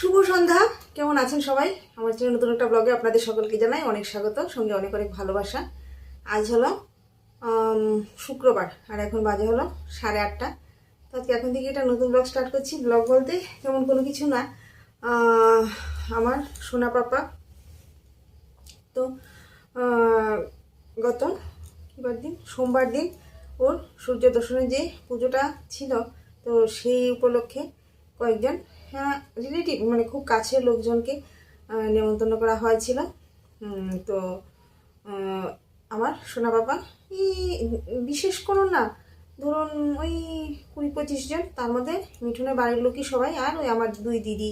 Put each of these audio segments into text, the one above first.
শুভ সন্ধ্যা। কেমন আছেন সবাই? আমার চ্যানেল নতুন একটা ব্লগে আপনাদের সকলকে জানাই অনেক স্বাগত, সঙ্গে অনেক অনেক ভালোবাসা। আজ হলো শুক্রবার আর এখন বাজে হলো 8:30। তো আজকে এখন থেকে এটা নতুন ব্লগ স্টার্ট করছি। ব্লগ বলতে তেমন কোনো কিছু না, আমার সোনা পাপা তো গত কিবার দিন, সোমবার দিন ওর সূর্য দর্শনের যে পুজোটা ছিল, তো সেই উপলক্ষে কয়েকজন রিলেটিভ মানে খুব কাছের লোকজনকে নেমন্তন্ন করা হয়েছিল। তো আমার সোনা বাবা বিশেষ কোনো না, ধরুন ওই 20-25 জন, তার মধ্যে মিঠুনের বাড়ির লোকই সবাই, আর ওই আমার 2 দিদি,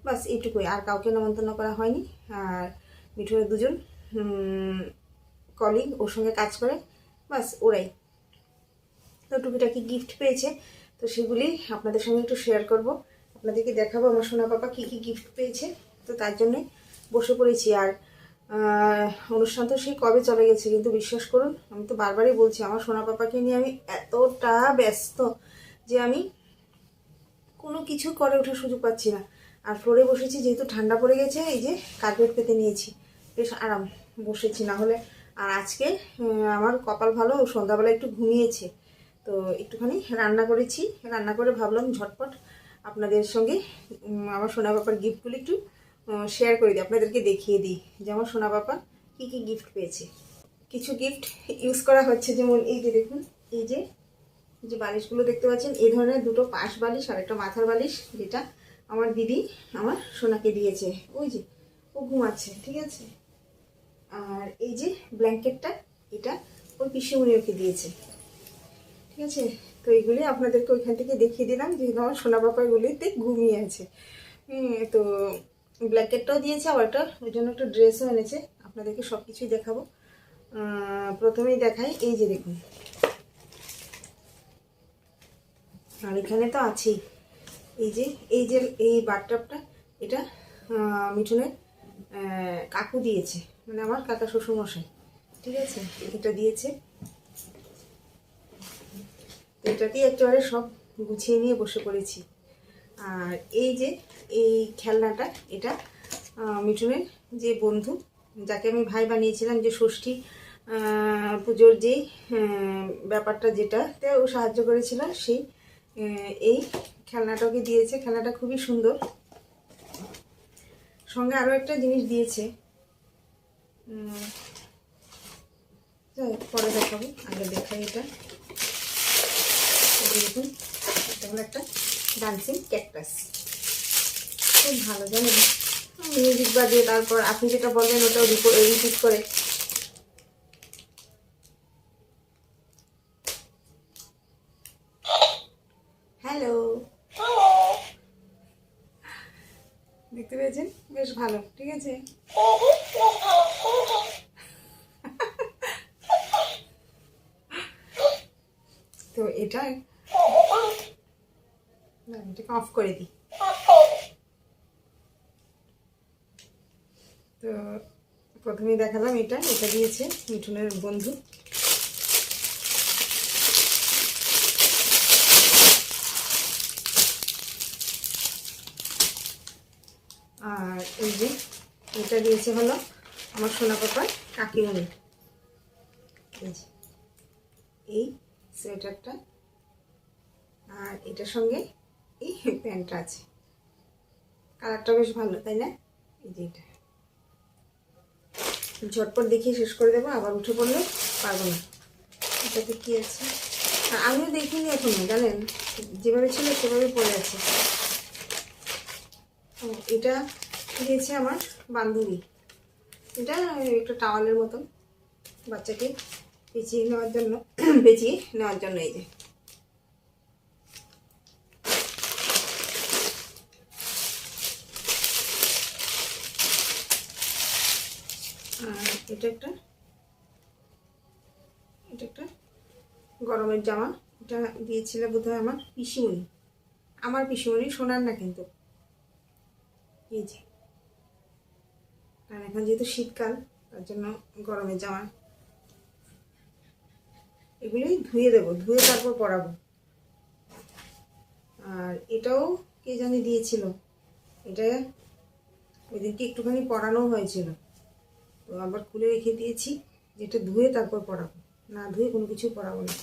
বাস এইটুকুই, আর কাউকে নেমন্তন্ন করা হয়নি। আর মিঠুনের 2জন কলিগ ওর সঙ্গে কাজ করে, বাস ওরাই। তো টুকিটাকি গিফট পেয়েছে, তো সেগুলি আপনাদের সঙ্গে একটু শেয়ার করব, আপনাদেরকে দেখাবো আমার সোনা পাপা কী কী গিফট পেয়েছে। তো তার জন্যে বসে পড়েছি। আর অনুষ্ঠান তো সেই কবে চলে গেছে, কিন্তু বিশ্বাস করুন আমি তো বারবারই বলছি আমার সোনা পাপাকে নিয়ে আমি এতটা ব্যস্ত যে আমি কোনো কিছু করে ওঠার সুযোগ পাচ্ছি না। আর ফ্লোরে বসেছি, যেহেতু ঠান্ডা পড়ে গেছে, এই যে কার্পেট পেতে নিয়েছি, বেশ আরাম বসেছি। না হলে আর আজকে আমার কপাল ভালো, সন্ধ্যাবেলা একটু ঘুমিয়েছে, তো একটুখানি রান্না করেছি। রান্না করে ভাবলাম ঝটপট আপনাদের সঙ্গে আমার সোনা বাবার গিফটগুলো একটু শেয়ার করে দিই, আপনাদেরকে দেখিয়ে দিই যে আমার সোনা বাবা কী কী গিফট পেয়েছে। কিছু গিফট ইউজ করা হচ্ছে, যেমন এই যে দেখুন, এই যে বালিশগুলো দেখতে পাচ্ছেন, এই ধরনের 2টো পাশ বালিশ আর একটা মাথার বালিশ, যেটা আমার দিদি আমার সোনাকে দিয়েছে। ওই যে ও ঘুমাচ্ছে, ঠিক আছে। আর এই যে ব্ল্যাঙ্কেটটা, এটা ওই পিসিমণি ওকে দিয়েছে, ঠিক আছে। তো এইগুলি আপনাদেরকে ওইখান থেকে দেখিয়ে দিলাম, যেহেতু আমার সোনা বাবা এগুলিতে ঘুমিয়ে আছে। তো ব্ল্যাঙ্কেটটাও দিয়েছে, আবার একটা ওই জন্য একটা ড্রেসও এনেছে, আপনাদেরকে সব কিছুই দেখাবো। প্রথমেই দেখাই, এই যে দেখুন, আর এখানে তো আছেই এই বাথটাবটা, এটা মিঠুনের কাকু দিয়েছে, মানে আমার কাকা শ্বশুরমশাই, ঠিক আছে, এটা দিয়েছে। এটাতেই একেবারে সব গুছিয়ে নিয়ে বসে পড়েছি। আর এই খেলনাটা, এটা মিঠুনের যে বন্ধু, যাকে আমি ভাই বানিয়েছিলাম, যে ষষ্ঠী পুজোর যেই ব্যাপারটা যেটাতে ও সাহায্য করেছিল, সেই এই খেলনাটাকে দিয়েছে। খেলনাটা খুবই সুন্দর। সঙ্গে আরও একটা জিনিস দিয়েছে, পরে দেখাবো, আগে দেখাই। এটা দেখুন, এটা হলো একটা ডান্সিং ক্যাকটাস, খুব ভালো, জানেন, মিউজিক বাজিয়ে তারপর আপনি যেটা বলবেন ওটাও রিপিট করে। হ্যালো, দেখতে পেয়েছেন, বেশ ভালো, ঠিক আছে। তো এটাকে অফ করে দিই। তো প্রথমেই দেখালাম, এটা দিয়েছে মিঠুনের বন্ধু। আর এই যে এটা দিয়েছে হলো আমার সোনা পাপার কাকিমণি, এই সোয়েটারটা, আর এটার সঙ্গে এই প্যান্টটা আছে, কালারটা বেশ ভালো, তাই না? এই যে এটা ঝটপট দেখিয়ে শেষ করে দেবো, আবার উঠে পড়লে পারবো না। এটাতে কি আছে আমিও দেখিনি এখনো, জানেন, যেভাবে ছিল সেভাবে পড়ে আছে। এটা দিয়েছে আমার বান্ধবী, এটা একটা টাওয়ালের মতন, বাচ্চাকে পেঁচিয়ে নেওয়ার জন্য এই যে। আর এটা একটা গরমের জামা, এটা দিয়েছিল বোধহয় আমার পিসিমণি, সোনার না কিন্তু। এই যে, কারণ এখন যেহেতু শীতকাল, তার জন্য গরমের জামা, এগুলোই ধুয়ে দেবো, ধুয়ে তারপর পরাবো। আর এটাও কে জানি দিয়েছিল, এটা ওই দিনকে একটুখানি পরানো হয়েছিল, তো আবার খুলে রেখে দিয়েছি, যেটা ধুয়ে তারপর পরাবো, না ধুয়ে কোনো কিছু পরাবো না।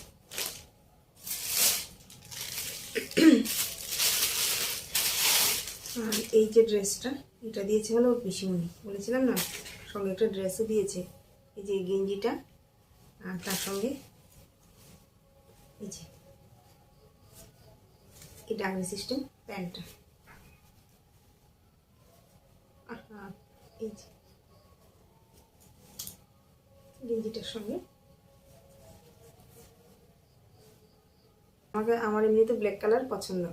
আর এই যে ড্রেসটা, এটা দিয়েছে হলো ওর পিসিমণি, বলেছিলাম না, সঙ্গে একটা ড্রেসও দিয়েছে। এই যে গেঞ্জিটা, আর তার সঙ্গে এই যে এই ডাঙ্গি সিস্টেম প্যান্টটা, এই যে গেঞ্জিটার সঙ্গে। আমার এমনিতে ব্ল্যাক কালার পছন্দ।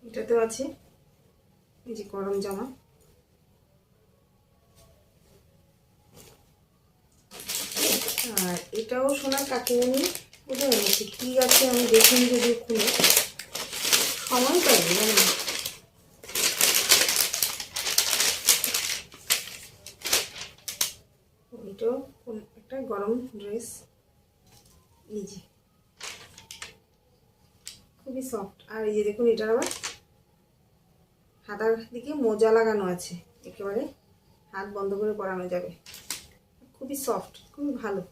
এটাতেও আছে এই যে গরম জামা। আর এটাও সোনার কাকিমণি কোথায় এনেছি, কি আছে আমি দেখিনি, যদি খুলে সময় পাইনি জানি। এটাও একটা গরম ড্রেস, এই যে খুবই সফট। আর এই যে দেখুন, এটার আবার হাতার দিকে মোজা লাগানো আছে, একেবারে হাত বন্ধ করে পরানো যাবে, খুবই সফট, খুবই ভালো।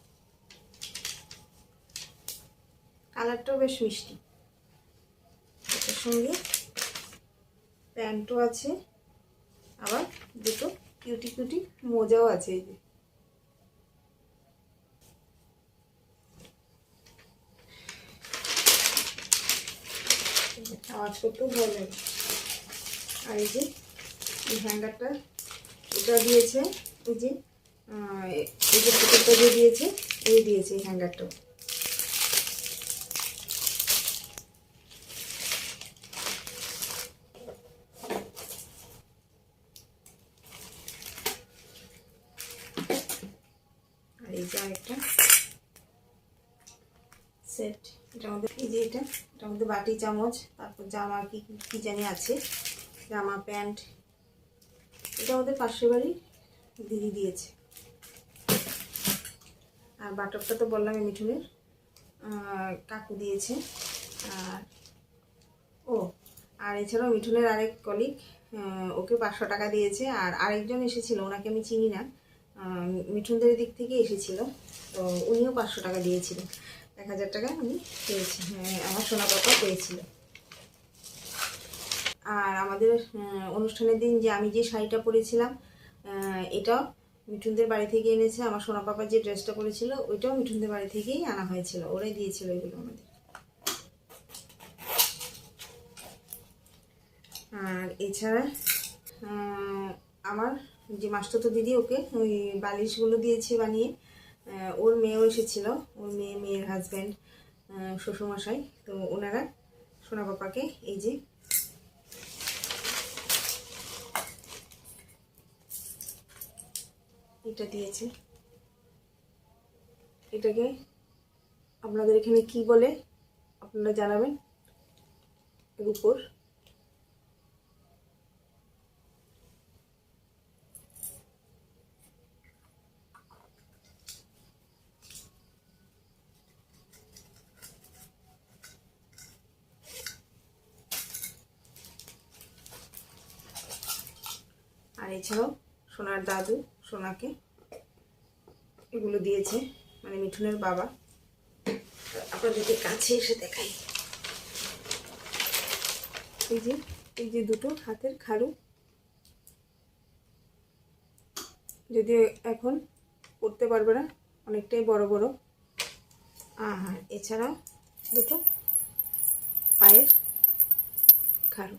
কালারটাও বেশ মিষ্টি। এটার সঙ্গে প্যান্টও আছে, আবার দুটো কিউটি কিউটি মোজাও আছে। এই যে আওয়াজ করতেও ভালো লাগে। আর এই যে এই হ্যাঙ্গারটা, এটা দিয়েছে এই যে পকেটটা যে দিয়েছে, এই দিয়েছে এই হ্যাঙ্গারটাও। আর এই যে আরেকটা সেট, এটার মধ্যে এই যে এটার মধ্যে বাটি চামচ, তারপর জামা কি কি জানি আছে, জামা প্যান্ট। এটা আমাদের পাশের বাড়ি দিদি দিয়েছে। আর বাটকটা তো বললাম মিঠুনের কাকু দিয়েছে। আর আর এছাড়াও মিঠুনের আরেক কলিগ ওকে 500 টাকা দিয়েছে। আর আরেকজন এসেছিল, ওনাকে আমি চিনি না, মিঠুনদের দিক থেকে এসেছিল, তো উনিও 500 টাকা দিয়েছিল। 1000 টাকা উনি পেয়েছি, আমার সোনা পাপা পেয়েছিল। আর আমাদের অনুষ্ঠানের দিন যে আমি যে শাড়িটা পরেছিলাম, এটাও মিঠুনদের বাড়ি থেকে এনেছে। আমার সোনা পাপা যে ড্রেসটা পরেছিল, ওইটাও মিঠুনদের বাড়ি থেকেই আনা হয়েছিল, ওরাই দিয়েছিল এগুলো আমাদের। আর এছাড়া আমার যে মাস্টারতো দিদি, ওকে ওই বালিশগুলো দিয়েছে বানিয়ে। ওর মেয়েও এসেছিলো, ওর মেয়ের হাজব্যান্ড, শ্বশুরমশাই, তো ওনারা সোনা পাপাকে এই যে এটা দিয়েছে। এটাকে আপনাদের এখানে কি বলে আপনারা জানাবেন এর উপর। আর এছাড়াও সোনার দাদু সোনাকে এগুলো দিয়েছে, মানে মিঠুনের বাবা। আপনাদেরকে কাছে এসে দেখাই, এই যে দুটো হাতের খাড়ু, যদিও এখন পরতে পারবে না, অনেকটাই বড় বড়। আর এছাড়াও দুটো পায়ের খাড়ু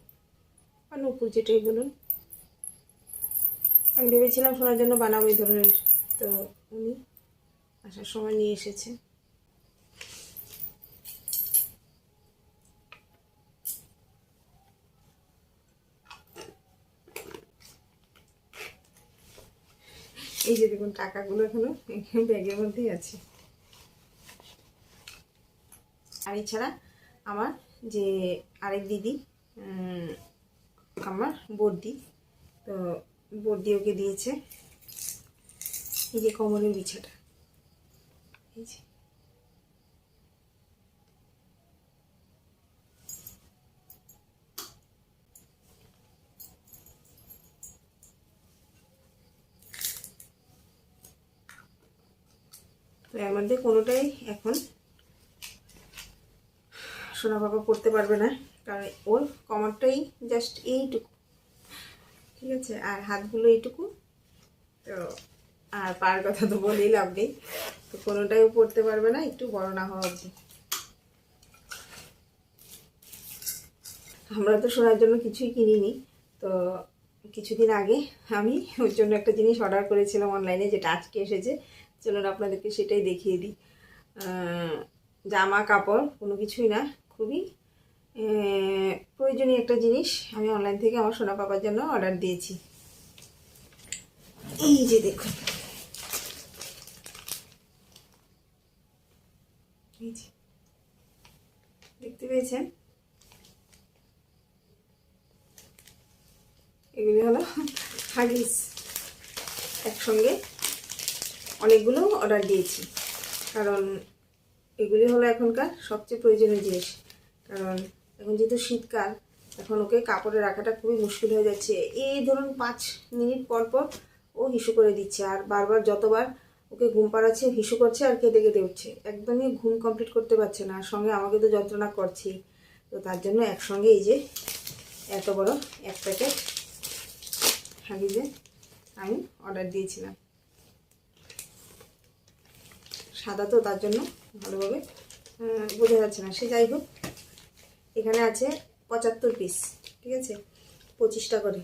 বা নুপুর, যেটাই বলুন। আমি ভেবেছিলাম শোনার জন্য বানাবো এই ধরনের, তো উনি আসার সময় নিয়ে এসেছে। এই যে দেখুন, টাকাগুলো এখনো ব্যাগের মধ্যেই আছে। আর এছাড়া আমার যে আরেক দিদি, আমার বড়দি, তো বড়দি ওকে দিয়েছে এই যে কমলের বিছাটা। এই যে তো এর মধ্যে কোনোটাই এখন সোনা বাবা পড়তে পারবে না, কারণ ওর কমরটাই জাস্ট এইটুকু, ঠিক আছে, আর হাতগুলো এইটুকু, তো আর পায়ের কথা তো বলেই লাভ নেই, তো কোনোটাই ও পড়তে পারবে না একটু বড় না হওয়া অবধি। আমরা তো সোনার জন্য কিছুই কিনিনি, তো কিছুদিন আগে আমি ওর জন্য একটা জিনিস অর্ডার করেছিলাম অনলাইনে, যেটা আজকে এসেছে। চলুন আপনাদেরকে সেটাই দেখিয়ে দিই। জামা কাপড় কোনো কিছুই না, খুবই প্রয়োজনীয় একটা জিনিস আমি অনলাইন থেকে আমার সোনা পাপার জন্য অর্ডার দিয়েছি। এই যে দেখুন, এই যে দেখতে পেয়েছেন, এগুলি হলো হাগিস। একসঙ্গে অনেকগুলো অর্ডার দিয়েছি, কারণ এগুলি হলো এখনকার সবচেয়ে প্রয়োজনীয় জিনিস। কারণ এখন যেহেতু শীতকাল, এখন ওকে কাপড়ে রাখাটা খুবই মুশকিল হয়ে যাচ্ছে। এই ধরুন 5 মিনিট পর পর ও হিসু করে দিচ্ছে, আর বারবার যতবার ওকে ঘুম পাড়াচ্ছে হিসু করছে আর কেঁদে কেঁদে উঠছে, একদমই ঘুম কমপ্লিট করতে পারছে না, আর সঙ্গে আমাকে তো যন্ত্রণা করছি। তো তার জন্য একসঙ্গে এই যে এত বড় এক প্যাকেট হাগিজে আমি অর্ডার দিয়েছিলাম। সাদা তো তার জন্য ভালোভাবে বোঝা যাচ্ছে না, সে যাই হোক। এখানে আছে 75 পিস, ঠিক আছে, 25টা করে,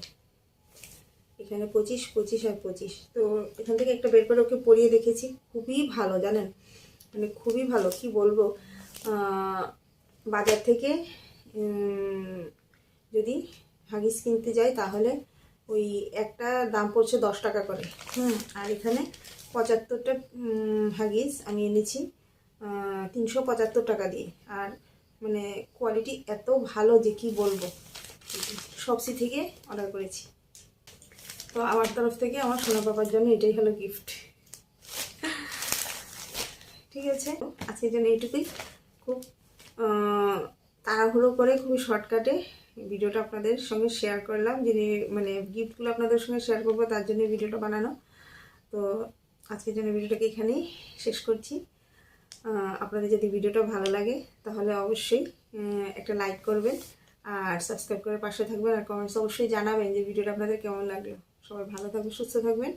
এখানে 25, 25 আর 25। তো এখান থেকে একটা বের করে ওকে পরিয়ে দেখেছি, খুবই ভালো জানেন, মানে খুবই ভালো, কি বলবো। বাজার থেকে যদি হাগিস কিনতে যাই তাহলে ওই একটা দাম পড়ছে 10 টাকা করে, আর এখানে 75টা হাগিস আমি এনেছি 375 টাকা দিয়ে। আর মানে কোয়ালিটি এত ভালো যে কি বলবো। শপসি থেকে অর্ডার করেছি, তো আমার তরফ থেকে আমার সোনা বাবার জন্য এটাই হলো গিফট, ঠিক আছে। আজকের জন্য এইটুকুই, খুব তাড়াহুড়ো করে খুবই শর্টকাটে ভিডিওটা আপনাদের সঙ্গে শেয়ার করলাম, যিনি মানে গিফটগুলো আপনাদের সঙ্গে শেয়ার করবো তার জন্য ভিডিওটা বানানো। তো আজকের জন্য ভিডিওটাকে এখানেই শেষ করছি। আপনাদের যদি ভিডিওটা ভালো লাগে তাহলে অবশ্যই একটা লাইক করবেন, আর সাবস্ক্রাইব করে পাশে থাকবেন, আর কমেন্টস অবশ্যই জানাবেন যে ভিডিওটা আপনাদের কেমন লাগলো। সবাই ভালো থাকবেন, সুস্থ থাকবেন।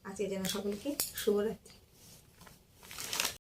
আজকের জন্য সকলকে শুভরাত্রি।